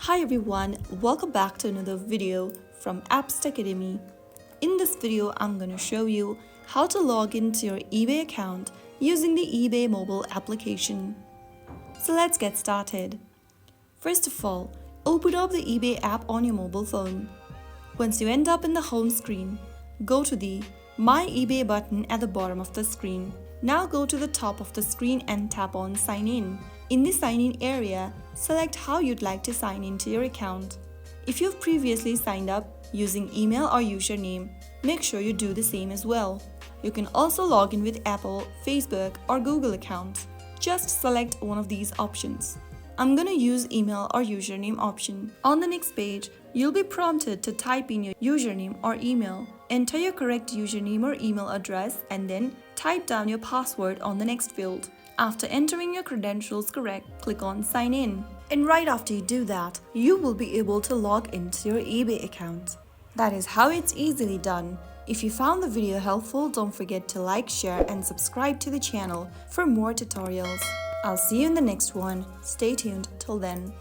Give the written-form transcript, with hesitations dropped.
Hi everyone, welcome back to another video from Apps Academy. In this video, I'm going to show you how to log into your eBay account using the eBay mobile application. So let's get started. First of all, open up the eBay app on your mobile phone. Once you end up in the home screen, go to the My eBay button at the bottom of the screen. Now go to the top of the screen and tap on Sign In. In the Sign In area, select how you'd like to sign into your account. If you've previously signed up using email or username, make sure you do the same as well. You can also log in with Apple, Facebook, or Google accounts. Just select one of these options. I'm gonna use email or username option. On the next page, you'll be prompted to type in your username or email. Enter your correct username or email address and then type down your password on the next field. After entering your credentials correct, click on Sign In. And right after you do that, you will be able to log into your eBay account. That is how it's easily done. If you found the video helpful, don't forget to like, share, and subscribe to the channel for more tutorials. I'll see you in the next one. Stay tuned till then.